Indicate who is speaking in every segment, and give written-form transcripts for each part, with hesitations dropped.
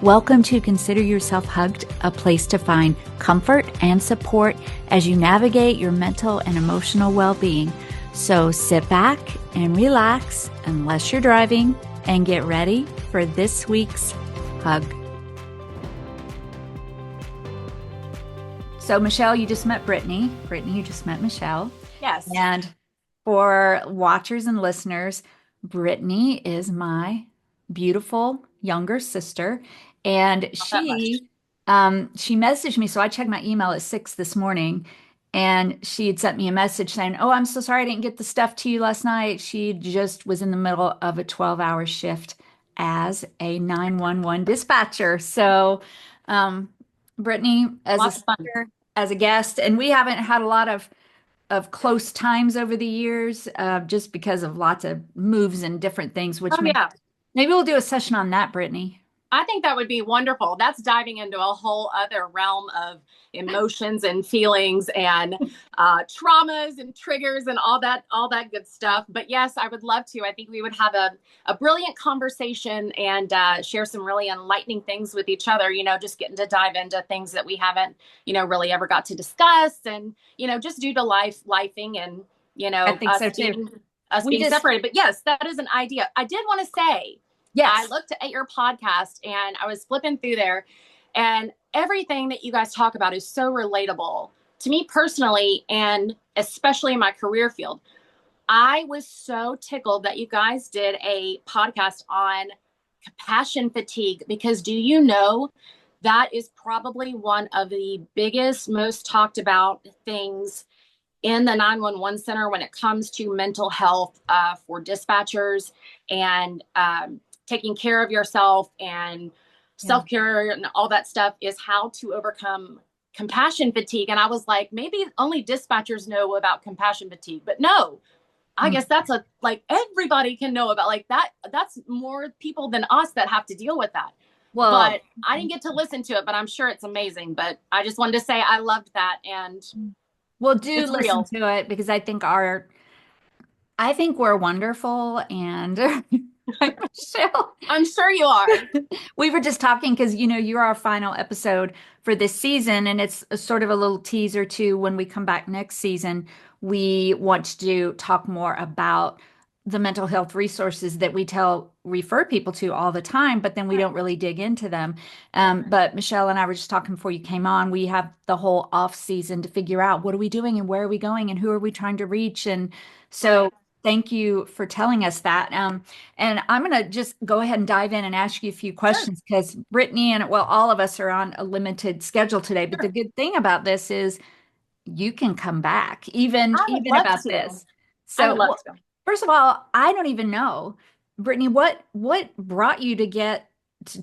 Speaker 1: Welcome to Consider Yourself Hugged, a place to find comfort and support as you navigate your mental and emotional well-being. So sit back and relax, unless you're driving, and get ready for this week's hug. So Michelle, you just met Brittney. Brittney, you just met Michelle.
Speaker 2: Yes.
Speaker 1: And for watchers and listeners, Brittney is my beautiful younger sister. And she messaged me. So I checked my email at 6 this morning, and she had sent me a message saying, "Oh, I'm so sorry I didn't get the stuff to you last night." She just was in the middle of a 12-hour shift as a 911 dispatcher. So, Brittney, as a
Speaker 2: Lots of fun.
Speaker 1: sister, as a guest, and we haven't had a lot of close times over the years, just because of lots of moves and different things, which
Speaker 2: Oh, yeah.
Speaker 1: maybe we'll do a session on that, Brittney.
Speaker 2: I think that would be wonderful. That's diving into a whole other realm of emotions and feelings and traumas and triggers and all that good stuff. But yes, I would love to. I think we would have a brilliant conversation and share some really enlightening things with each other, just getting to dive into things that we haven't, really ever got to discuss. And, just due to lifing and,
Speaker 1: I think so too.
Speaker 2: us being separated. But yes, that is an idea. I did want to say,
Speaker 1: yes,
Speaker 2: I looked at your podcast and I was flipping through there, and everything that you guys talk about is so relatable to me personally, and especially in my career field. I was so tickled that you guys did a podcast on compassion fatigue, because do you know that is probably one of the biggest, most talked about things in the 911 center when it comes to mental health for dispatchers and taking care of yourself and self-care and all that stuff, is how to overcome compassion fatigue. And I was like, maybe only dispatchers know about compassion fatigue, but no, I guess that's everybody can know about that. That's more people than us that have to deal with that. Well, but I didn't get to listen to it, but I'm sure it's amazing. But I just wanted to say I loved that. And
Speaker 1: well, do listen to it, because I think we're wonderful. And Michelle,
Speaker 2: I'm sure you are.
Speaker 1: We were just talking because, you're our final episode for this season, and it's a sort of a little teaser to when we come back next season. We want to talk more about the mental health resources that we refer people to all the time, but then we don't really dig into them. But Michelle and I were just talking before you came on. We have the whole off season to figure out what are we doing and where are we going and who are we trying to reach. And so thank you for telling us that. And I'm going to just go ahead and dive in and ask you a few questions, because Brittney and, all of us are on a limited schedule today. But the good thing about this is you can come back even about this. So, first of all, I don't even know, Brittney, what brought you to get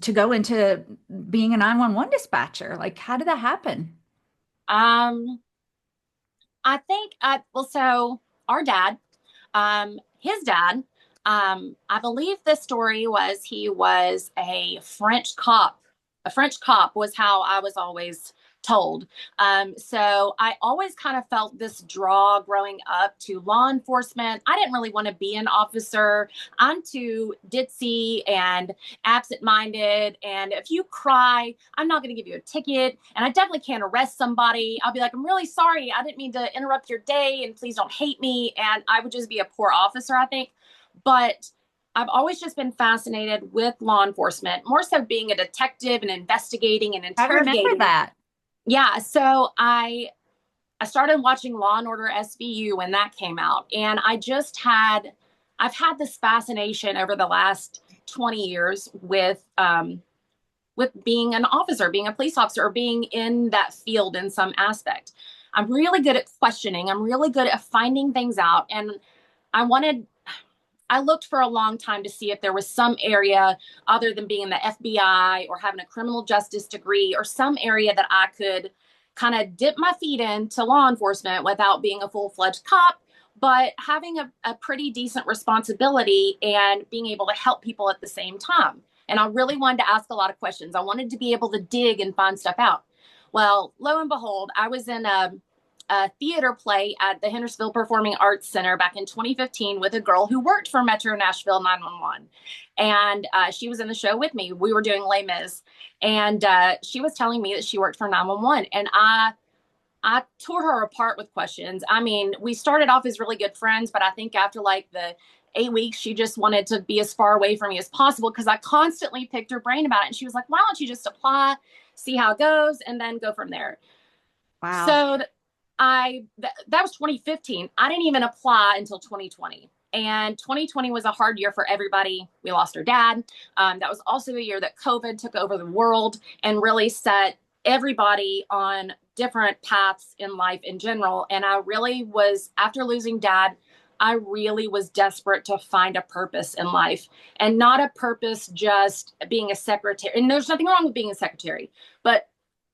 Speaker 1: to go into being a 911 dispatcher? Like, how did that happen?
Speaker 2: I think, so our dad, his dad, I believe the story was he was a French cop. A French cop was how I was always told. So I always kind of felt this draw growing up to law enforcement. I didn't really want to be an officer. I'm too ditzy and absent-minded. And if you cry, I'm not going to give you a ticket. And I definitely can't arrest somebody. I'll be like, "I'm really sorry. I didn't mean to interrupt your day, and please don't hate me." And I would just be a poor officer, I think. But I've always just been fascinated with law enforcement, more so being a detective and investigating and interrogating.
Speaker 1: I remember that.
Speaker 2: Yeah, so I started watching Law and Order SVU when that came out, and I've had this fascination over the last 20 years with being an officer, being a police officer, or being in that field in some aspect. I'm really good at questioning. I'm really good at finding things out, and I looked for a long time to see if there was some area other than being in the FBI or having a criminal justice degree, or some area that I could kind of dip my feet into law enforcement without being a full-fledged cop, but having a pretty decent responsibility and being able to help people at the same time. And I really wanted to ask a lot of questions. I wanted to be able to dig and find stuff out. Well, lo and behold, I was in a a theater play at the Hendersonville Performing Arts Center back in 2015 with a girl who worked for Metro Nashville 911. And she was in the show with me. We were doing Les Mis. And she was telling me that she worked for 911. And I tore her apart with questions. I mean, we started off as really good friends, but I think after like the 8 weeks, she just wanted to be as far away from me as possible because I constantly picked her brain about it. And she was like, why don't you just apply, see how it goes, and then go from there?
Speaker 1: Wow.
Speaker 2: So that was 2015. I didn't even apply until 2020. And 2020 was a hard year for everybody. We lost our dad. That was also a year that COVID took over the world and really set everybody on different paths in life in general. And I really was, after losing dad, I really was desperate to find a purpose in life, and not a purpose just being a secretary. And there's nothing wrong with being a secretary, but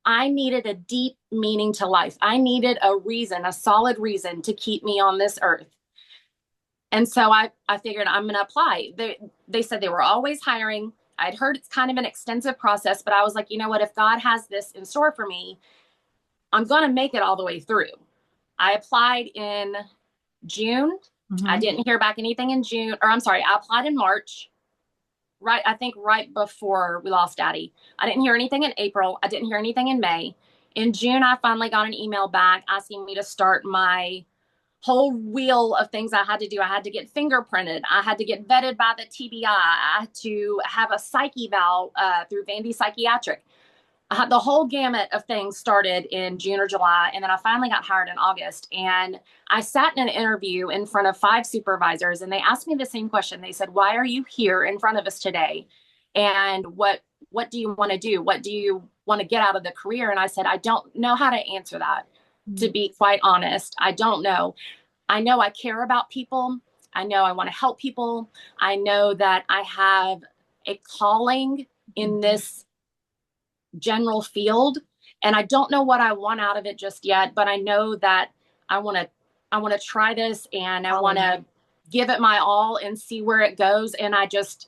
Speaker 2: I needed a deep meaning to life. I needed a reason, a solid reason to keep me on this earth. And so I figured I'm going to apply. They said they were always hiring. I'd heard it's kind of an extensive process, but I was like, you know what? If God has this in store for me, I'm going to make it all the way through. I applied in June. I
Speaker 1: Hmm.
Speaker 2: didn't hear back anything in June, or I'm sorry, I applied in March, right? I think right before we lost Daddy. I didn't hear anything in April. I didn't hear anything in May. In June, I finally got an email back asking me to start my whole wheel of things I had to do. I had to get fingerprinted. I had to get vetted by the TBI. I had to have a psych eval through Vandy Psychiatric. I had the whole gamut of things started in June or July, and then I finally got hired in August. And I sat in an interview in front of 5 supervisors, and they asked me the same question. They said, "Why are you here in front of us today? And what do you want to do? What do you want to get out of the career?" And I said, "I don't know how to answer that. To be quite honest, I don't know. I know I care about people. I know I want to help people. I know that I have a calling in this general field, and I don't know what I want out of it just yet, but I know that I want to I want to try this, and I want to give it my all and see where it goes." And I just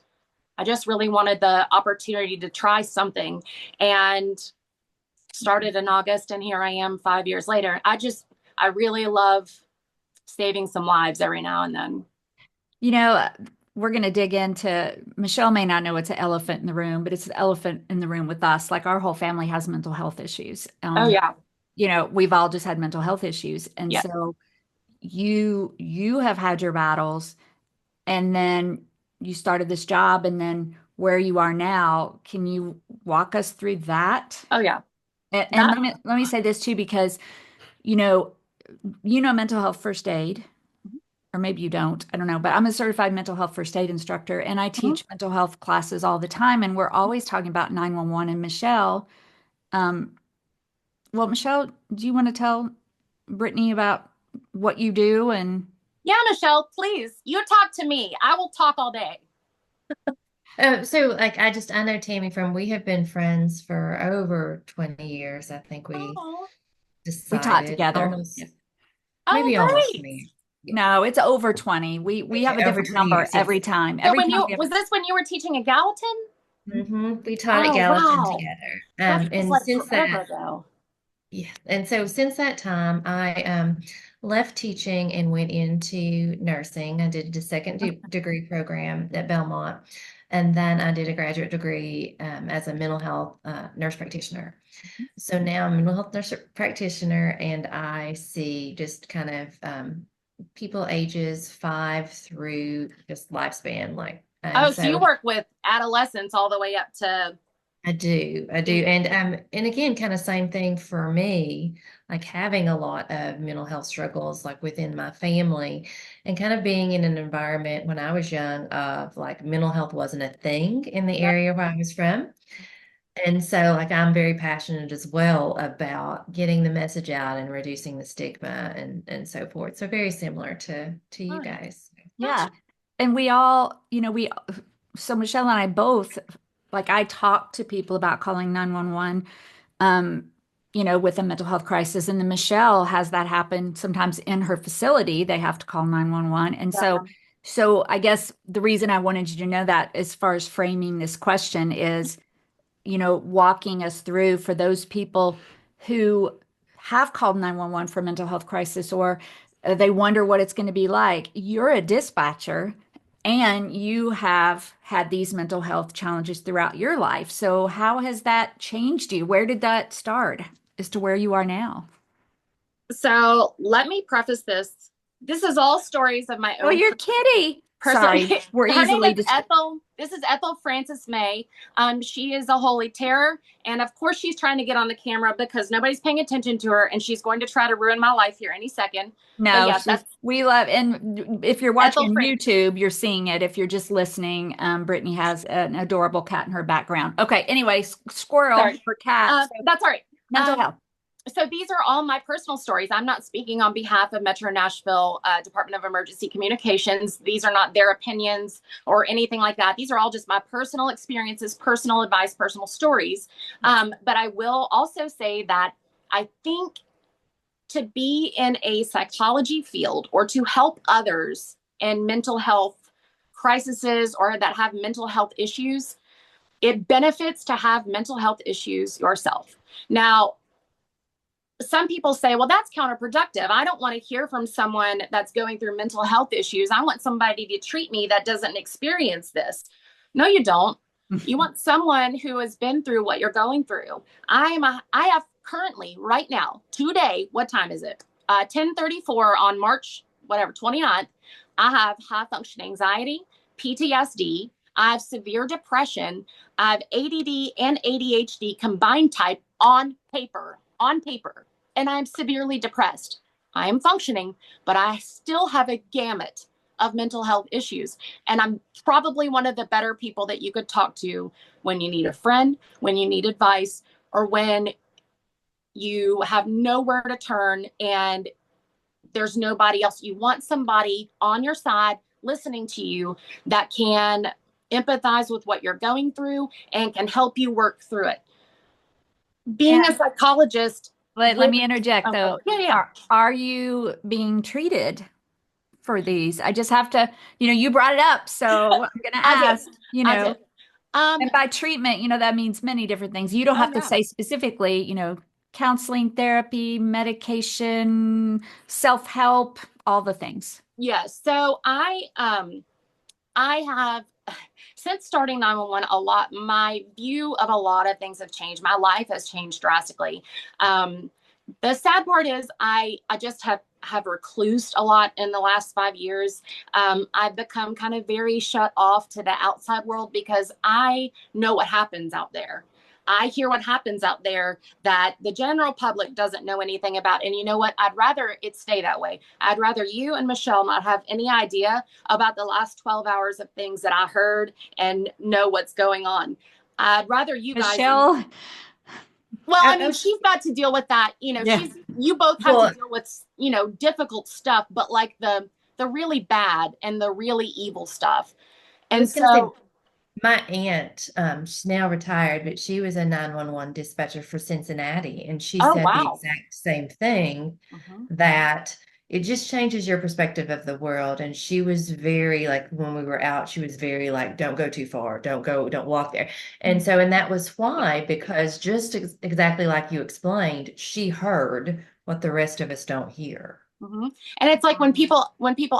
Speaker 2: really wanted the opportunity to try something, and started in August, and here I am 5 years later. I really love saving some lives every now and then.
Speaker 1: You know, we're going to dig into, Michelle may not know it's an elephant in the room, but it's an elephant in the room with us. Like our whole family has mental health issues.
Speaker 2: Oh yeah.
Speaker 1: We've all just had mental health issues. And
Speaker 2: Yeah.
Speaker 1: so you have had your battles, and then you started this job, and then where you are now. Can you walk us through that?
Speaker 2: Oh yeah.
Speaker 1: And
Speaker 2: That
Speaker 1: let me say this too, because you know, mental health first aid, or maybe you don't, I don't know, but I'm a certified mental health first aid instructor, and I
Speaker 2: Mhm.
Speaker 1: teach mental health classes all the time, and we're always talking about 911. And Michelle, um, well, Michelle, do you want to tell Brittany about what you do? And
Speaker 2: Yeah, Michelle, please. You talk to me. I will talk all day.
Speaker 3: So like I know Tammy from we have been friends for over 20 years. I think we
Speaker 2: Oh,
Speaker 1: we taught
Speaker 3: decided
Speaker 1: together.
Speaker 3: almost
Speaker 1: Yeah.
Speaker 3: maybe almost
Speaker 2: oh,
Speaker 3: 20
Speaker 2: great.
Speaker 3: years. Yeah.
Speaker 1: No, it's over 20. We have
Speaker 3: Okay,
Speaker 1: a
Speaker 3: over
Speaker 1: different
Speaker 3: 20
Speaker 1: number
Speaker 3: years, yes.
Speaker 1: every time.
Speaker 2: So
Speaker 1: Every
Speaker 2: when
Speaker 1: time
Speaker 2: you
Speaker 1: we have
Speaker 2: was this when you were teaching at Gallatin?
Speaker 3: We taught at
Speaker 2: Oh
Speaker 3: Gallatin
Speaker 2: wow.
Speaker 3: together.
Speaker 2: That feels
Speaker 3: And
Speaker 2: like
Speaker 3: since
Speaker 2: forever
Speaker 3: that,
Speaker 2: ago.
Speaker 3: yeah, and so since that time, I left teaching and went into nursing. I did a second degree program at Belmont, and then I did a graduate degree as a mental health nurse practitioner. So now I'm a mental health nurse practitioner, and I see just kind of people ages 5 through just lifespan, like, and
Speaker 2: Oh, so you
Speaker 3: so
Speaker 2: work with adolescents all the way up to
Speaker 3: I do, and again, kind of same thing for me, like having a lot of mental health struggles, like within my family, and kind of being in an environment when I was young of like mental health wasn't a thing in the
Speaker 2: Yep.
Speaker 3: area where I was from. And so, like, I'm very passionate as well about getting the message out and reducing the stigma and so forth. So very similar to you
Speaker 2: Nice.
Speaker 3: guys.
Speaker 1: Yeah. And we all, so Michelle and I both, like I talk to people about calling 911, um, with a mental health crisis. And then Michelle has that happen sometimes in her facility. They have to call 911. And so,
Speaker 2: Yeah.
Speaker 1: so I guess the reason I wanted you to know that as far as framing this question is, walking us through for those people who have called 911 for mental health crisis, or they wonder what it's going to be like. You're a dispatcher and you have had these mental health challenges throughout your life. So, how has that changed you? Where did that start as to where you are now?
Speaker 2: So let me preface this. This is all stories of my
Speaker 1: Oh,
Speaker 2: own
Speaker 1: your kitty.
Speaker 2: person.
Speaker 1: Sorry, we're
Speaker 2: Her name
Speaker 1: easily
Speaker 2: is Ethel. This is Ethel Frances May. She is a holy terror. And of course, she's trying to get on the camera because nobody's paying attention to her. And she's going to try to ruin my life here any second. But
Speaker 1: No,
Speaker 2: yeah,
Speaker 1: she's
Speaker 2: that's
Speaker 1: we love, and if you're watching
Speaker 2: Ethel
Speaker 1: on
Speaker 2: Frances.
Speaker 1: YouTube, you're seeing it. If you're just listening, Brittany has an adorable cat in her background. Okay, anyway, squirrel
Speaker 2: Sorry.
Speaker 1: for cat. So
Speaker 2: That's all right.
Speaker 1: mental health.
Speaker 2: So these are all my personal stories. I'm not speaking on behalf of Metro Nashville Department of Emergency Communications. These are not their opinions or anything like that. These are all just my personal experiences, personal advice, personal stories. But I will also say that I think to be in a psychology field or to help others in mental health crises or that have mental health issues, it benefits to have mental health issues yourself. Now, some people say, well, that's counterproductive. I don't want to hear from someone that's going through mental health issues. I want somebody to treat me that doesn't experience this. No, you don't. You want someone who has been through what you're going through. I have currently right now, today, what time is it? 10:34 on March, whatever, 29th. I have high function anxiety, PTSD. I have severe depression. I have ADD and ADHD combined type on paper, and I'm severely depressed. I am functioning, but I still have a gamut of mental health issues. And I'm probably one of the better people that you could talk to when you need a friend, when you need advice, or when you have nowhere to turn and there's nobody else. You want somebody on your side listening to you that can empathize with what you're going through and can help you work through it. Being a psychologist.
Speaker 1: Let me interject though.
Speaker 2: Yeah.
Speaker 1: Are you being treated for these? I just have to, you brought it up, so I'm going to ask,
Speaker 2: I did.
Speaker 1: And by treatment, that means many different things. You don't have to say specifically, counseling, therapy, medication, self-help, all the things.
Speaker 2: Yes. So I have, since starting 911, my view of a lot of things have changed. My life has changed drastically. The sad part is I just have reclused a lot in the last 5 years. I've become kind of very shut off to the outside world because I know what happens out there. I hear what happens out there that the general public doesn't know anything about. And you know what? I'd rather it stay that way. I'd rather you and Michelle not have any idea about the last 12 hours of things that I heard and know what's going on. I'd rather you guys.
Speaker 1: Michelle.
Speaker 2: Well, I mean, she's got to deal with that.
Speaker 1: Yeah.
Speaker 2: You both have to deal with, difficult stuff, but like the really bad and the really evil stuff. And so
Speaker 3: my aunt, she's now retired, but she was a 911 dispatcher for Cincinnati, and she said the exact same thing, that it just changes your perspective of the world. And she was very, like, when we were out, she was very like, don't go too far, don't walk there. And so, and that was why, because just exactly like you explained, she heard what the rest of us don't hear.
Speaker 2: And it's like when people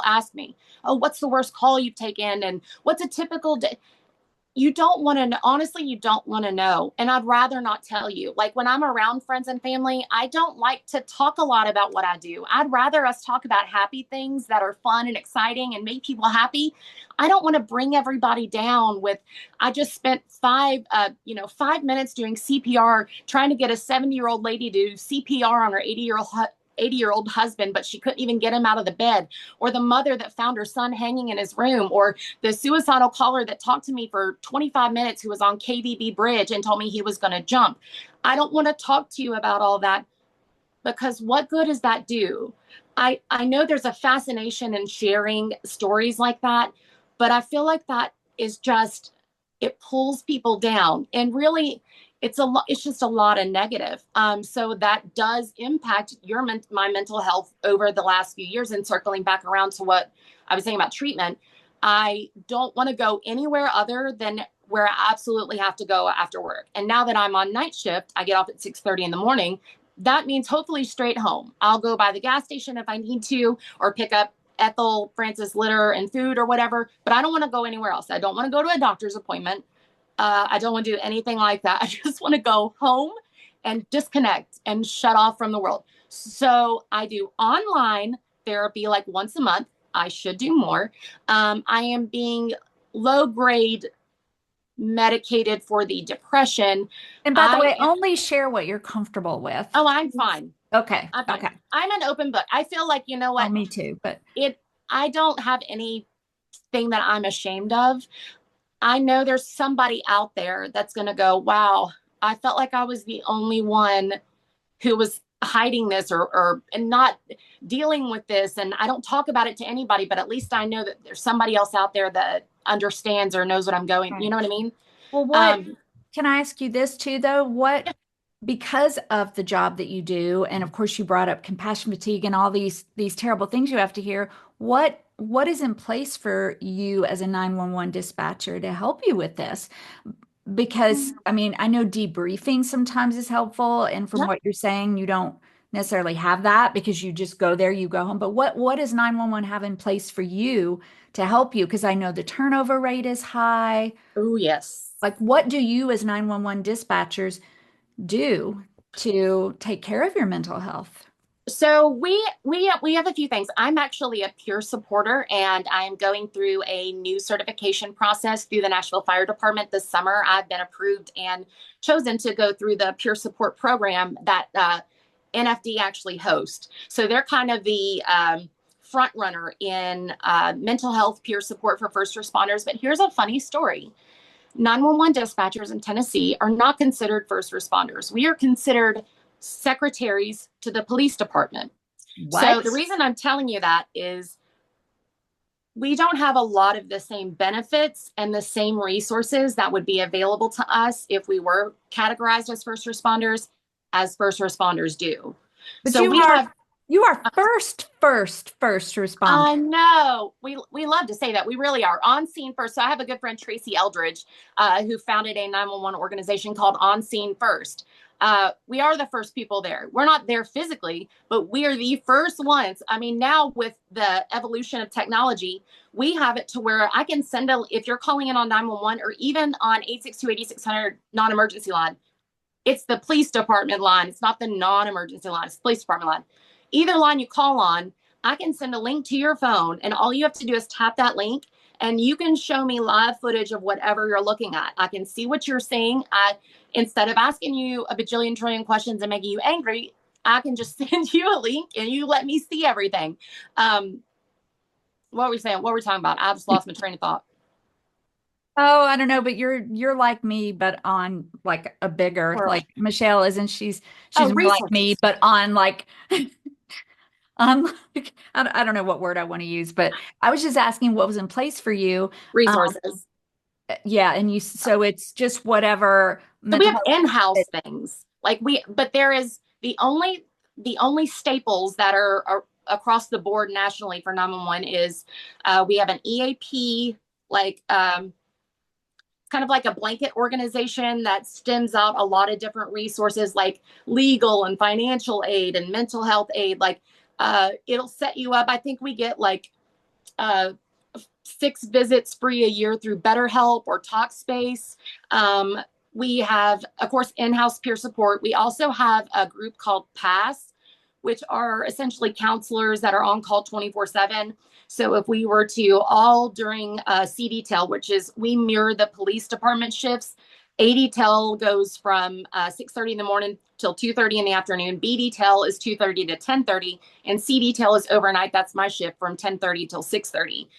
Speaker 2: ask me, oh, what's the worst call you've taken? And what's a typical day? You don't want to know. Honestly, you don't want to know. And I'd rather not tell you. Like when I'm around friends and family, I don't like to talk a lot about what I do. I'd rather us talk about happy things that are fun and exciting and make people happy. I don't want to bring everybody down with, I just spent 5 minutes doing CPR, trying to get a 70-year-old lady to do CPR on her 80-year-old husband, but she couldn't even get him out of the bed, or the mother that found her son hanging in his room, or the suicidal caller that talked to me for 25 minutes who was on KVB bridge and told me he was going to jump. I don't want to talk to you about all that, because what good does that do? I know there's a fascination in sharing stories like that, but I feel like that is just, it pulls people down, and really it's just a lot of negative. So that does impact my mental health over the last few years. And circling back around to what I was saying about treatment, I don't want to go anywhere other than where I absolutely have to go after work. And now that I'm on night shift, I get off at 6:30 in the morning. that means hopefully straight home. I'll go by the gas station if I need to, or pick up Ethel, Francis litter and food or whatever, but I don't want to go anywhere else. I don't want to go to a doctor's appointment. I don't want to do anything like that. I just want to go home and disconnect and shut off from the world. So I do online therapy like once a month. I should do more. I am being low grade medicated for the depression.
Speaker 1: And by the way, only share what you're comfortable with.
Speaker 2: Oh, I'm fine.
Speaker 1: Okay.
Speaker 2: I'm fine.
Speaker 1: Okay.
Speaker 2: I'm an open book. I feel like, you know what?
Speaker 1: Oh, me too, but
Speaker 2: I don't have anything that I'm ashamed of. I know there's somebody out there that's going to go, wow, I felt like I was the only one who was hiding this and not dealing with this. And I don't talk about it to anybody, but at least I know that there's somebody else out there that understands or knows what I'm going. You know what I mean?
Speaker 1: Well, can I ask you this too, though? Because of the job that you do, and of course you brought up compassion fatigue and all these terrible things you have to hear, what is in place for you as a 911 dispatcher to help you with this? Because I mean, I know debriefing sometimes is helpful, and from what you're saying, you don't necessarily have that because you just go there, you go home. But what does 911 have in place for you to help you? Because I know the turnover rate is high.
Speaker 2: Oh, yes.
Speaker 1: Like, what do you as 911 dispatchers do to take care of your mental health?
Speaker 2: So we have a few things. I'm actually a peer supporter, and I'm going through a new certification process through the Nashville Fire Department this summer. I've been approved and chosen to go through the peer support program that NFD actually hosts. So they're kind of the front runner in mental health peer support for first responders. But here's a funny story. 911 dispatchers in Tennessee are not considered first responders. We are considered secretaries to the police department.
Speaker 1: What?
Speaker 2: So the reason I'm telling you that is we don't have a lot of the same benefits and the same resources that would be available to us if we were categorized as first responders as first responders do.
Speaker 1: But
Speaker 2: so
Speaker 1: you are first responder.
Speaker 2: I know. We love to say that. We really are on scene first. So I have a good friend, Tracy Eldridge, who founded a 911 organization called On Scene First. We are the first people there. We're not there physically, but we are the first ones. I mean, now with the evolution of technology, we have it to where I can send if you're calling in on 911 or even on 862-8600 non-emergency line, it's the police department line. It's not the non-emergency line. It's the police department line. Either line you call on, I can send a link to your phone, and all you have to do is tap that link, and you can show me live footage of whatever you're looking at. I can see what you're seeing. Instead of asking you a bajillion trillion questions and making you angry, I can just send you a link and you let me see everything. What were we saying? What were we talking about? I just lost my train of thought.
Speaker 1: Oh, I don't know, but you're like me, but on like a bigger, like Michelle isn't she's more like me, but on like like I don't know what word I want to use, but I was just asking what was in place for you.
Speaker 2: Resources.
Speaker 1: Yeah, and so it's just whatever.
Speaker 2: So we have in-house things but there is the only staples that are across the board nationally for 911 is we have an EAP, kind of like a blanket organization that stems out a lot of different resources like legal and financial aid and mental health aid. It'll set you up. I think we get 6 visits free a year through BetterHelp or Talkspace. We have, of course, in-house peer support. We also have a group called PASS, which are essentially counselors that are on call 24/7. So if we were to all during C-detail, which is we mirror the police department shifts, A-detail goes from 6:30 in the morning till 2:30 in the afternoon. B-detail is 2:30 to 10:30, and C-detail is overnight. That's my shift from 10:30 till 6:30.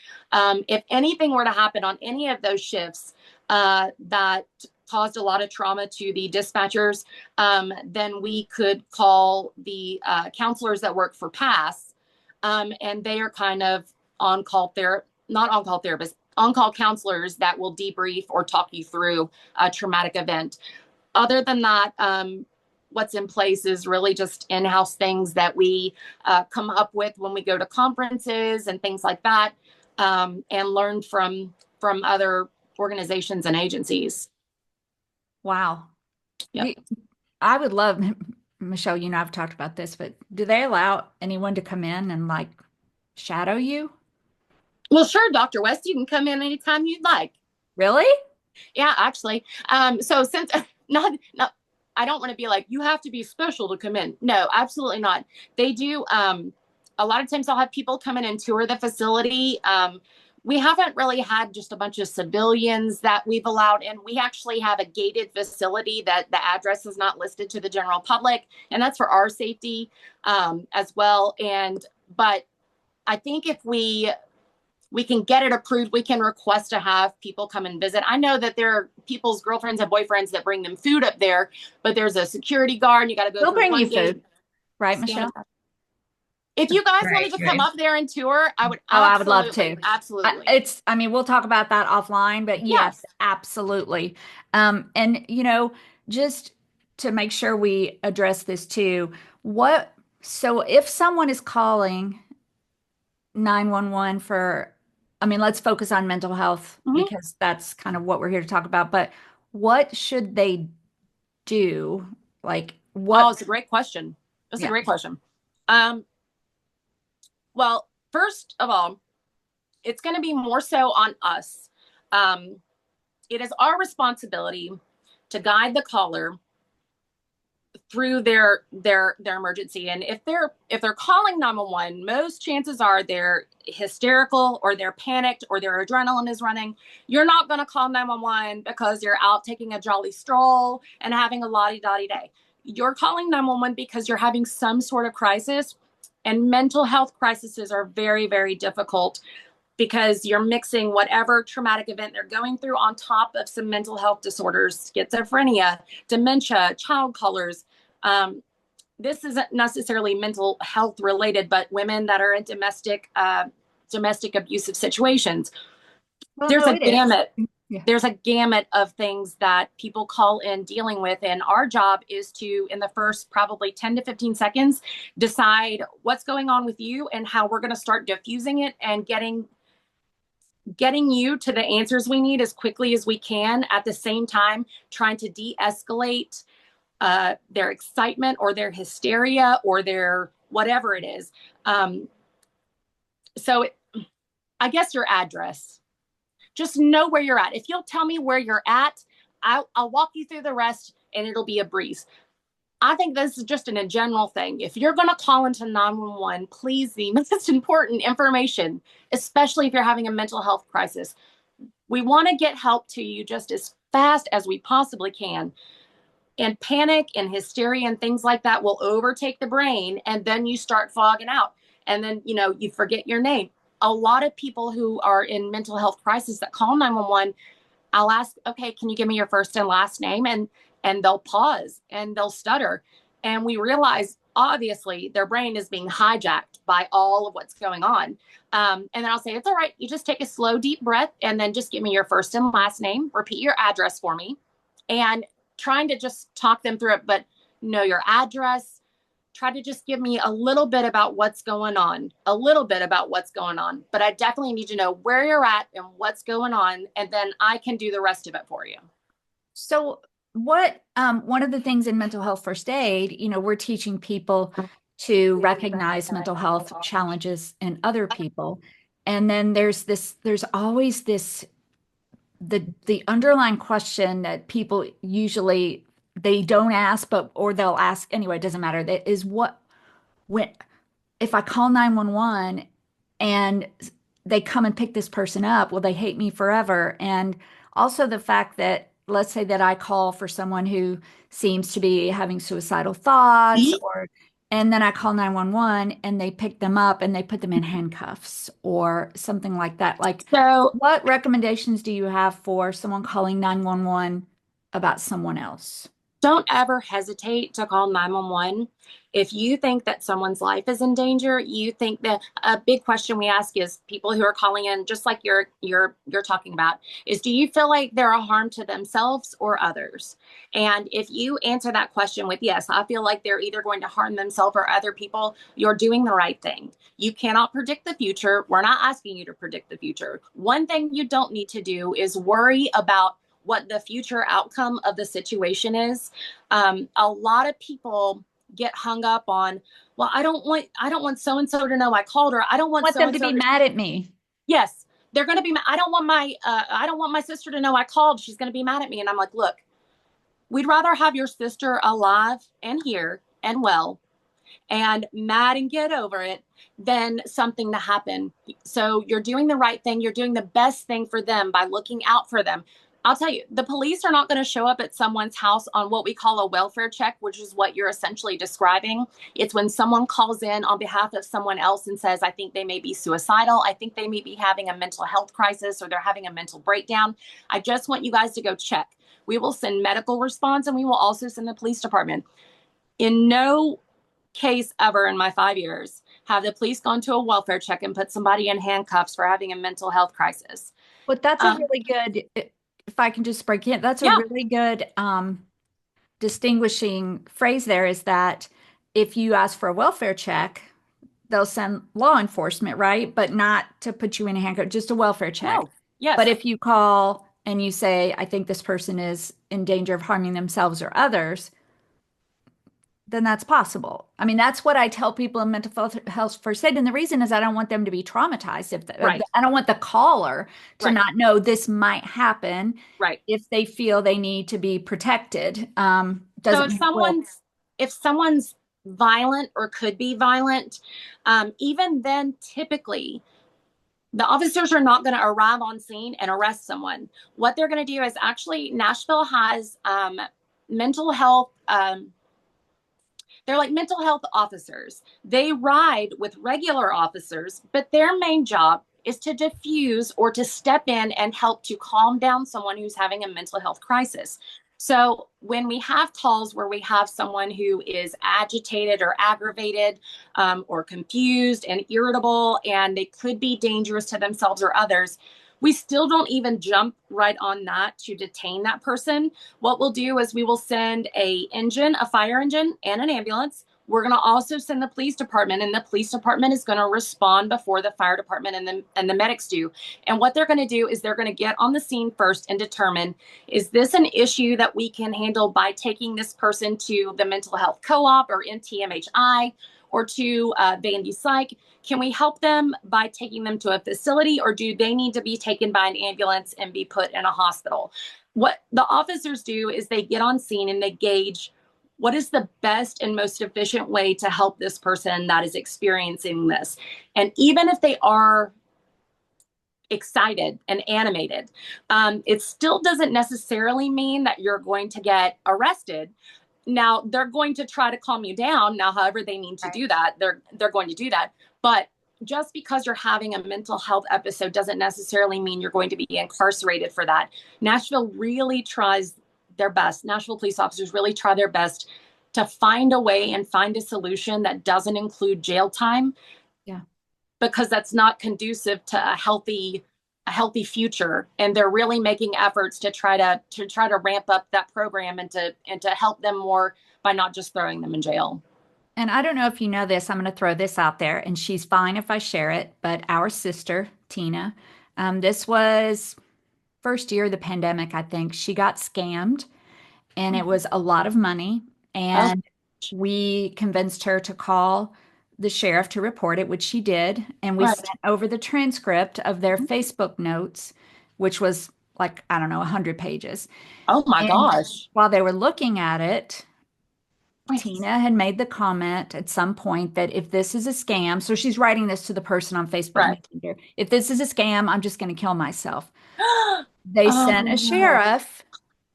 Speaker 2: If anything were to happen on any of those shifts that caused a lot of trauma to the dispatchers, then we could call the counselors that work for PASS, and they are kind of on-call therapists, on-call counselors that will debrief or talk you through a traumatic event. Other than that, what's in place is really just in-house things that we come up with when we go to conferences and things like that, and learn from other organizations and agencies.
Speaker 1: Wow.
Speaker 2: Yep.
Speaker 1: I would love, Michelle, I've talked about this, but do they allow anyone to come in and like shadow you?
Speaker 2: Well, sure, Dr. West, you can come in anytime you'd like.
Speaker 1: Really?
Speaker 2: Yeah, actually. So since not, I don't want to be like, you have to be special to come in. No, absolutely not. They do. A lot of times I'll have people come in and tour the facility. We haven't really had just a bunch of civilians that we've allowed in. We actually have a gated facility that the address is not listed to the general public, and that's for our safety as well. But I think if we can get it approved, we can request to have people come and visit. I know that there are people's girlfriends and boyfriends that bring them food up there, but there's a security guard. You got to go
Speaker 1: We'll
Speaker 2: through
Speaker 1: bring
Speaker 2: one
Speaker 1: you
Speaker 2: gate.
Speaker 1: food, right, Michelle?
Speaker 2: If you guys wanted
Speaker 3: Right,
Speaker 2: to come
Speaker 3: right.
Speaker 2: up there and tour, I would
Speaker 1: Oh, I would love to.
Speaker 2: absolutely.
Speaker 1: We'll talk about that offline, but yes,
Speaker 2: Yes.
Speaker 1: absolutely. And just to make sure we address this too, so if someone is calling 911 let's focus on mental health
Speaker 2: Mhm.
Speaker 1: because that's kind of what we're here to talk about, but what should they do? Like
Speaker 2: Oh,
Speaker 1: what,
Speaker 2: it's a great question. That's a
Speaker 1: yeah.
Speaker 2: great question. Um, well, first of all, it's going to be more so on us. Um, it is our responsibility to guide the caller through their emergency. And if they're calling 911, most chances are they're hysterical or they're panicked or their adrenaline is running. You're not going to call 911 because you're out taking a jolly stroll and having a lottie-dottie day. You're calling 911 because you're having some sort of crisis, and mental health crises are very, very difficult because you're mixing whatever traumatic event they're going through on top of some mental health disorders, schizophrenia, dementia, child colors. Um, this isn't necessarily mental health related, but women that are in domestic abusive situations.
Speaker 1: Well,
Speaker 2: There's
Speaker 1: no,
Speaker 2: a
Speaker 1: it is.
Speaker 2: gamut.
Speaker 1: Yeah.
Speaker 2: There's a gamut of things that people call in dealing with. And our job is to, in the first probably 10 to 15 seconds, decide what's going on with you and how we're going to start diffusing it and getting you to the answers we need as quickly as we can, at the same time trying to de-escalate their excitement or their hysteria or their whatever it is. So I guess your address, just know where you're at. If you'll tell me where you're at, I'll walk you through the rest and it'll be a breeze. I think this is just a general thing. If you're going to call into 911, please, the most important information, especially if you're having a mental health crisis, we want to get help to you just as fast as we possibly can. And panic and hysteria and things like that will overtake the brain. And then you start fogging out. And then, you forget your name. A lot of people who are in mental health crisis that call 911, I'll ask, okay, can you give me your first and last name? And they'll pause and they'll stutter. And we realize, obviously, their brain is being hijacked by all of what's going on. And then I'll say, it's all right. You just take a slow, deep breath and then just give me your first and last name. Repeat your address for me. And trying to just talk them through it, but know your address. Try to just give me a little bit about what's going on, But I definitely need to know where you're at and what's going on. And then I can do the rest of it for you.
Speaker 1: So one of the things in mental health first aid, we're teaching people to recognize mental health challenges in other people. And then there's always the underlying question that people usually they don't ask, or they'll ask anyway, it doesn't matter. That is when if I call 911 and they come and pick this person up, will they hate me forever? And also the fact that, let's say that I call for someone who seems to be having suicidal thoughts, and then I call 911 and they pick them up and they put them in handcuffs or something like that. Like,
Speaker 2: So
Speaker 1: what recommendations do you have for someone calling 911 about someone else?
Speaker 2: don't ever hesitate to call 911. If you think that someone's life is in danger, you think that a big question we ask is people who are calling in, just like you're talking about, is do you feel like they're a harm to themselves or others? And if you answer that question with yes, I feel like they're either going to harm themselves or other people, you're doing the right thing. You cannot predict the future. We're not asking you to predict the future. One thing you don't need to do is worry about what the future outcome of the situation is. A lot of people get hung up on, well, I don't want so and so to know I called her. I don't
Speaker 1: I
Speaker 2: want
Speaker 1: want
Speaker 2: so
Speaker 1: them
Speaker 2: and
Speaker 1: to
Speaker 2: so
Speaker 1: be
Speaker 2: to.
Speaker 1: mad at me.
Speaker 2: Yes, they're going to be. I don't want my sister to know I called. She's going to be mad at me. And I'm like, look, we'd rather have your sister alive and here and well and mad and get over it than something to happen. So you're doing the right thing. You're doing the best thing for them by looking out for them. I'll tell you, the police are not going to show up at someone's house on what we call a welfare check, which is what you're essentially describing. It's when someone calls in on behalf of someone else and says, I think they may be suicidal. I think they may be having a mental health crisis, or they're having a mental breakdown. I just want you guys to go check. We will send medical response, and we will also send the police department. In no case ever in my 5 years have the police gone to a welfare check and put somebody in handcuffs for having a mental health crisis.
Speaker 1: But that's a
Speaker 2: Um,
Speaker 1: really good, if I can just break in, that's a
Speaker 2: yeah,
Speaker 1: really good distinguishing phrase there, is that if you ask for a welfare check, they'll send law enforcement, right? But not to put you in a handcuff, just a welfare check.
Speaker 2: no, yes,
Speaker 1: But if you call and you say, I think this person is in danger of harming themselves or others, then that's possible. I mean, that's what I tell people in mental health first aid. And the reason is I don't want them to be traumatized.
Speaker 2: right,
Speaker 1: I don't want the caller to
Speaker 2: right,
Speaker 1: not know this might happen
Speaker 2: right.
Speaker 1: if they feel they need to be protected.
Speaker 2: So
Speaker 1: Doesn't
Speaker 2: if
Speaker 1: mean it will.
Speaker 2: someone's violent or could be violent, even then, typically the officers are not going to arrive on scene and arrest someone. What they're going to do is, actually, Nashville has mental health. They're like mental health officers. They ride with regular officers, but their main job is to diffuse or to step in and help to calm down someone who's having a mental health crisis. So when we have calls where we have someone who is agitated or aggravated, or confused and irritable, and they could be dangerous to themselves or others, we still don't even jump right on that to detain that person. What we'll do is we will send a fire engine, and an ambulance. We're going to also send the police department, and the police department is going to respond before the fire department and the medics do. And what they're going to do is they're going to get on the scene first and determine, is this an issue that we can handle by taking this person to the mental health co-op or NTMHI or to Bandy Psych? Can we help them by taking them to a facility, or do they need to be taken by an ambulance and be put in a hospital? What the officers do is they get on scene and they gauge what is the best and most efficient way to help this person that is experiencing this. And even if they are excited and animated, it still doesn't necessarily mean that you're going to get arrested. Now, they're going to try to calm you down. Now, however they need to do that, they're going to do that. But just because you're having a mental health episode doesn't necessarily mean you're going to be incarcerated for that. Nashville really tries their best. Nashville police officers really try their best to find a way and find a solution that doesn't include jail time.
Speaker 1: Yeah.
Speaker 2: Because that's not conducive to a healthy future. And they're really making efforts to try to ramp up that program and to help them more by not just throwing them in jail.
Speaker 1: And I don't know if you know this, I'm going to throw this out there, and she's fine if I share it, but our sister, Tina, this was first year of the pandemic, I think. She got scammed, and it was a lot of money.
Speaker 2: Oh,
Speaker 1: And we convinced her to call the sheriff to report it, which she did. And we
Speaker 2: right.
Speaker 1: sent over the transcript of their Facebook notes, which was like, I don't know, 100 pages.
Speaker 2: Oh my
Speaker 1: And
Speaker 2: gosh.
Speaker 1: while they were looking at it,
Speaker 2: Right.
Speaker 1: Tina had made the comment at some point that if this is a scam, so she's writing this to the person on Facebook
Speaker 2: Right.
Speaker 1: Messenger, if this is a scam, I'm just going to kill myself. They
Speaker 2: Oh
Speaker 1: sent a
Speaker 2: no.
Speaker 1: sheriff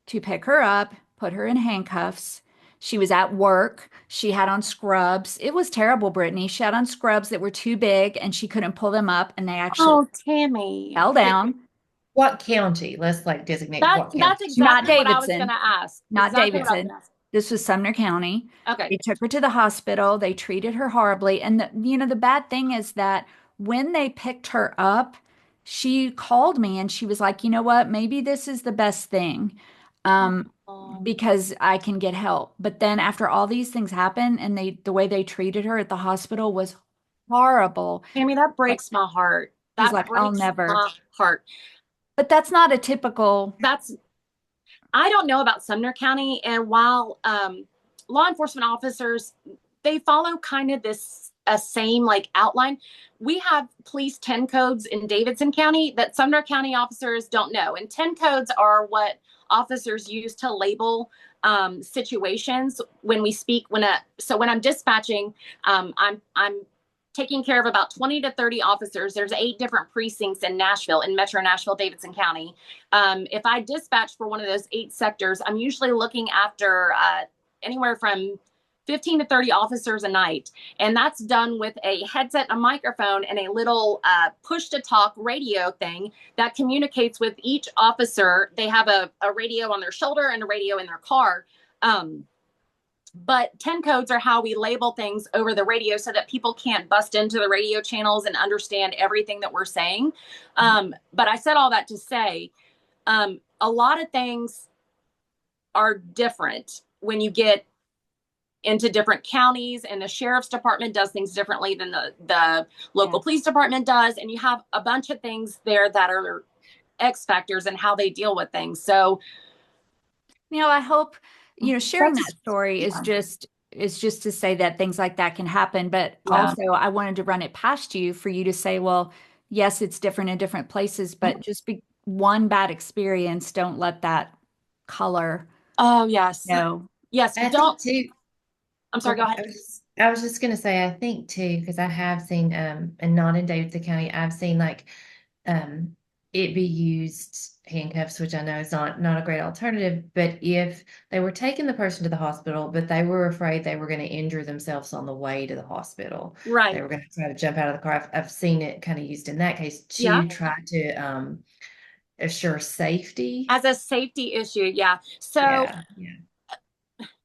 Speaker 1: to pick her up, put her in handcuffs. She was at work. She had on scrubs. It was terrible, Brittany. She had on scrubs that were too big and she couldn't pull them up, and they actually
Speaker 2: Oh, Tami.
Speaker 1: fell down.
Speaker 3: What county? Let's like designate
Speaker 2: That
Speaker 3: what county.
Speaker 2: that's
Speaker 1: Not
Speaker 2: exactly what I was
Speaker 1: Davidson,
Speaker 2: gonna ask.
Speaker 1: not
Speaker 2: Exactly what I was
Speaker 1: Davidson.
Speaker 2: gonna ask.
Speaker 1: This was Sumner County.
Speaker 2: Okay.
Speaker 1: They took her to the hospital. They treated her horribly. And the bad thing is that when they picked her up, she called me and she was like, you know what? Maybe this is the best thing. Um,
Speaker 2: Um,
Speaker 1: because I can get help. But then after all these things happen and the way they treated her at the hospital was horrible.
Speaker 2: Tami, that
Speaker 1: Like,
Speaker 2: breaks my heart.
Speaker 1: she's
Speaker 2: That
Speaker 1: like, I'll
Speaker 2: breaks
Speaker 1: never.
Speaker 2: my heart.
Speaker 1: But that's not a typical.
Speaker 2: That's I don't know about Sumner County, and while law enforcement officers, they follow kind of this a same like outline. We have police 10 codes in Davidson County that Sumner County officers don't know. And 10 codes are what officers use to label situations when we speak. So when I'm dispatching, I'm taking care of about 20 to 30 officers. There's 8 different precincts in Nashville, in Metro Nashville, Davidson County. If I dispatch for one of those 8 sectors, I'm usually looking after anywhere from 15 to 30 officers a night. And that's done with a headset, a microphone, and a little push to talk radio thing that communicates with each officer. They have a radio on their shoulder and a radio in their car. But 10 codes are how we label things over the radio so that people can't bust into the radio channels and understand everything that we're saying. But I said all that to say, a lot of things are different when you get into different counties, and the sheriff's department does things differently than the local police department does. And you have a bunch of things there that are X factors in how they deal with things. So,
Speaker 1: I hope, sharing that story is just to say that things like that can happen. But also I wanted to run it past you for you to say, well, yes, it's different in different places, but just one bad experience, don't let that color.
Speaker 2: Oh, yes.
Speaker 1: No.
Speaker 2: Yes.
Speaker 3: I
Speaker 2: Don't.
Speaker 3: think too.
Speaker 2: I'm sorry, go ahead.
Speaker 3: I was just going to say, I think too, because I have seen, and not in Davidson County, I've seen like it be used handcuffs, which I know is not a great alternative. But if they were taking the person to the hospital, but they were afraid they were going to injure themselves on the way to the hospital,
Speaker 2: right?
Speaker 3: They were going to try to jump out of the car. I've seen it kind of used in that case to try to assure safety
Speaker 2: as a safety issue. Yeah. So.
Speaker 3: Yeah.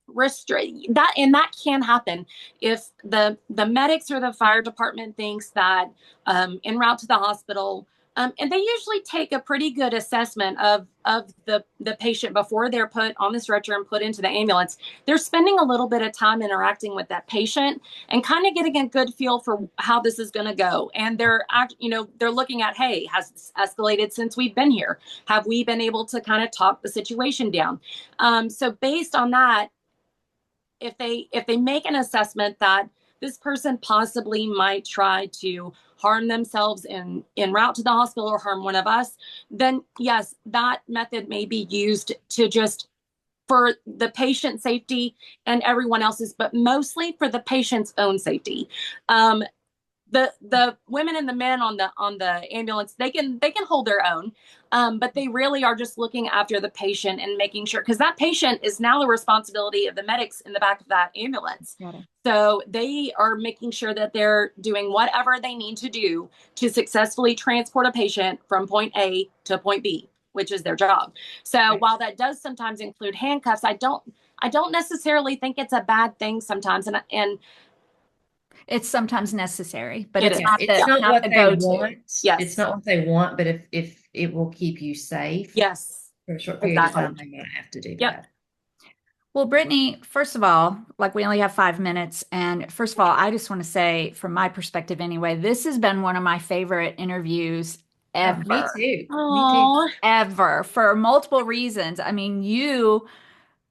Speaker 2: Restrict that, and that can happen if the medics or the fire department thinks that en route to the hospital, and they usually take a pretty good assessment of the patient before they're put on the stretcher and put into the ambulance. They're spending a little bit of time interacting with that patient and kind of getting a good feel for how this is going to go. And they're looking at, hey, has this escalated since we've been here? Have we been able to kind of talk the situation down? So based on that, if they make an assessment that this person possibly might try to harm themselves en route to the hospital or harm one of us, then yes, that method may be used to just for the patient safety and everyone else's, but mostly for the patient's own safety. The women and the men on the ambulance, they can hold their own, but they really are just looking after the patient and making sure, because that patient is now the responsibility of the medics in the back of that ambulance. So they are making sure that they're doing whatever they need to do to successfully transport a patient from point A to point B, which is their job. So while that does sometimes include handcuffs, I don't necessarily think it's a bad thing sometimes, and
Speaker 1: it's sometimes necessary, but
Speaker 3: it's not what they want.
Speaker 2: Yes.
Speaker 3: It's not what they want, but if it will keep you safe,
Speaker 2: yes,
Speaker 3: for a short period of time, they might have to do that.
Speaker 1: Well, Brittney, first of all, like we only have 5 minutes. And first of all, I just want to say, from my perspective anyway, this has been one of my favorite interviews ever.
Speaker 3: Me too.
Speaker 2: Aww.
Speaker 3: Me too.
Speaker 1: Ever, for multiple reasons. I mean,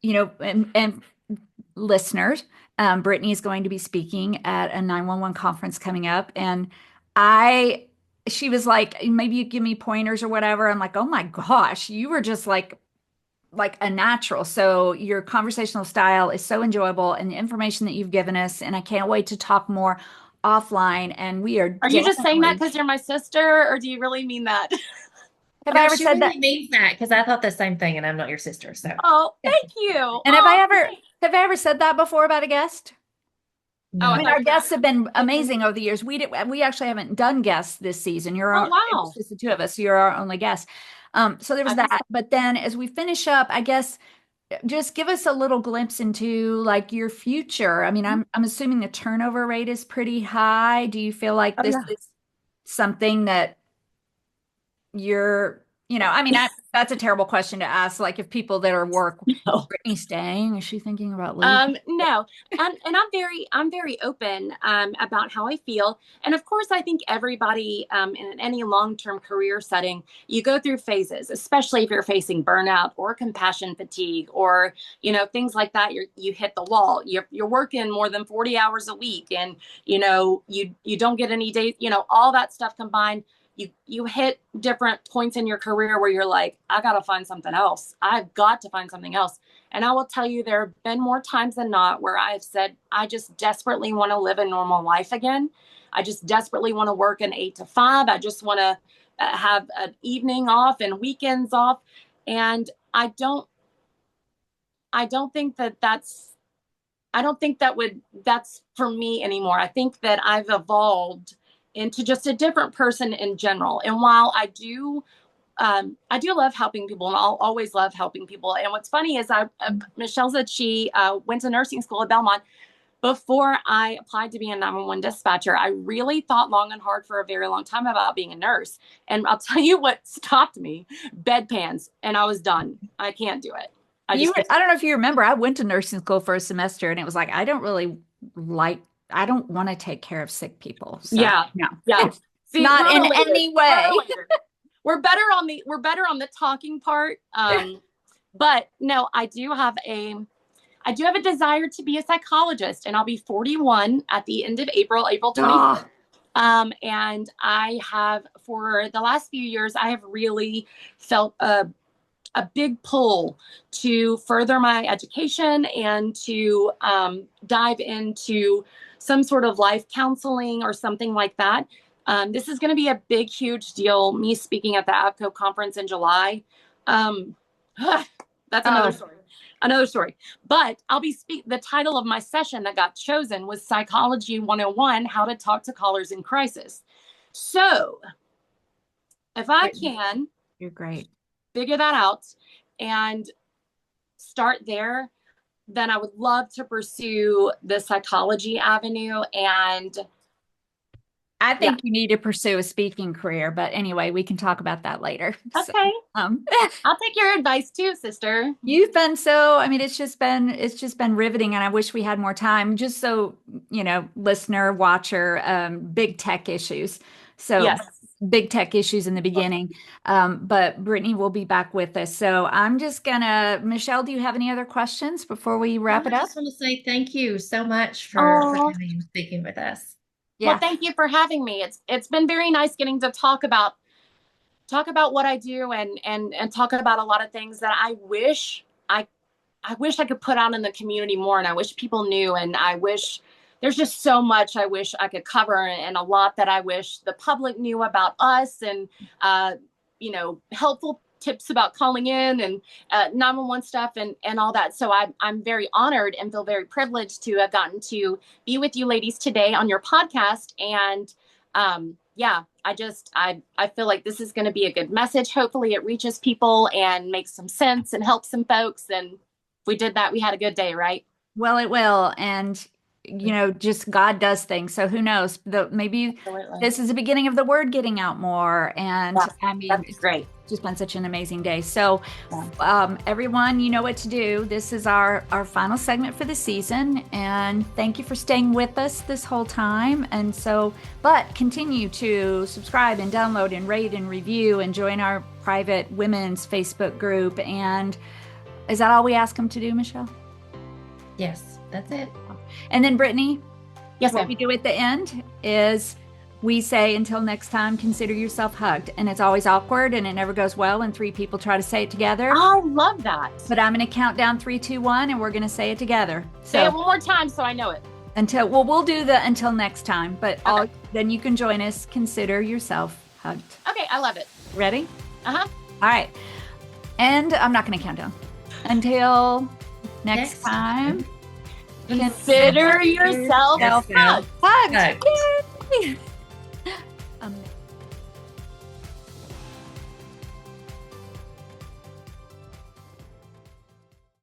Speaker 1: and listeners, Brittney is going to be speaking at a 911 conference coming up. And she was like, maybe you give me pointers or whatever. I'm like, oh my gosh, you were just like a natural. So your conversational style is so enjoyable, and the information that you've given us, and I can't wait to talk more offline. And we are
Speaker 2: you just saying that because you're my sister, or do you really mean that?
Speaker 1: Have I ever said that?
Speaker 3: Means that, because I thought the same thing, and I'm not your sister. So
Speaker 2: thank you.
Speaker 1: And have I ever said that before about a guest?
Speaker 3: No.
Speaker 1: I mean, our guests have been amazing over the years. We actually haven't done guests this season.
Speaker 2: Wow.
Speaker 1: It's just the two of us. You're our only guest. So there was that. But then as we finish up, I guess just give us a little glimpse into like your future. I mean, I'm assuming the turnover rate is pretty high. Do you feel like this is something that you're I mean, that's a terrible question to ask. Like if people that are work,
Speaker 2: No.
Speaker 1: Brittany staying, is she thinking about leaving?
Speaker 2: No, and I'm very open about how I feel, and of course, I think everybody in any long-term career setting, you go through phases, especially if you're facing burnout or compassion fatigue, or things like that. You hit the wall. You're working more than 40 hours a week, and you don't get any days. All that stuff combined. You hit different points in your career where you're like, I gotta find something else. I've got to find something else. And I will tell you, there have been more times than not where I've said, I just desperately want to live a normal life again. I just desperately want to work an 8 to 5. I just want to have an evening off and weekends off. And I don't think that's for me anymore. I think that I've evolved into just a different person in general. And while I do love helping people, and I'll always love helping people. And what's funny is Michelle said she went to nursing school at Belmont. Before I applied to be a 911 dispatcher, I really thought long and hard for a very long time about being a nurse. And I'll tell you what stopped me: bedpans. And I was done. I can't do it.
Speaker 1: I don't know if you remember, I went to nursing school for a semester and it was like, I don't want to take care of sick people. So,
Speaker 2: yeah.
Speaker 1: No,
Speaker 2: yeah.
Speaker 1: it's not in any way.
Speaker 2: We're better on the talking part. But no, I do have a desire to be a psychologist, and I'll be 41 at the end of April 25th. And I have, for the last few years, I have really felt a big pull to further my education and to dive into some sort of life counseling or something like that. This is going to be a big, huge deal, me speaking at the ABCO conference in July. That's another story. But I'll be the title of my session that got chosen was Psychology 101, How to Talk to Callers in Crisis. So if I can,
Speaker 1: you're great.
Speaker 2: Figure that out and start there, then I would love to pursue the psychology avenue. And
Speaker 1: I think you need to pursue a speaking career, but anyway, we can talk about that later.
Speaker 2: Okay.
Speaker 1: So,
Speaker 2: I'll take your advice too, sister.
Speaker 1: You've been it's just been riveting, and I wish we had more time. Just so, listener, watcher, big tech issues. So
Speaker 2: yes.
Speaker 1: Big tech issues in the beginning. But Brittney will be back with us. So I'm just Michelle, do you have any other questions before we wrap it up?
Speaker 3: I just want to say thank you so much for coming and speaking with us.
Speaker 2: Yeah. Well, thank you for having me. It's been very nice getting to talk about what I do and talk about a lot of things that I wish I could put out in the community more, and I wish people knew, and I wish there's just so much I wish I could cover, and a lot that I wish the public knew about us, and helpful tips about calling in and 911 stuff and all that. So I'm very honored and feel very privileged to have gotten to be with you ladies today on your podcast. And I feel like this is going to be a good message. Hopefully it reaches people and makes some sense and helps some folks. And if we did that, we had a good day, right?
Speaker 1: Well, it will. And just God does things. So who knows? Maybe
Speaker 2: Absolutely.
Speaker 1: This is the beginning of the word getting out more. And I mean,
Speaker 2: that's great.
Speaker 1: It's just been such an amazing day. So everyone, you know what to do. This is our final segment for the season. And thank you for staying with us this whole time. And but continue to subscribe and download and rate and review and join our private women's Facebook group. And is that all we ask them to do, Michelle?
Speaker 3: Yes, that's it.
Speaker 1: And then Brittney,
Speaker 2: yes,
Speaker 1: what we do at the end is we say, until next time, consider yourself hugged. And it's always awkward and it never goes well when 3 people try to say it together.
Speaker 2: I love that.
Speaker 1: But I'm going to count down 3, 2, 1, and we're going to say it together.
Speaker 2: Say it one more time so I know it.
Speaker 1: We'll do the until next time, but then you can join us. Consider yourself hugged.
Speaker 2: Okay, I love it.
Speaker 1: Ready?
Speaker 2: Uh-huh.
Speaker 1: All right. And I'm not going to count down. Until next time.
Speaker 2: Consider yourself hugged.
Speaker 1: Hugged. Yay!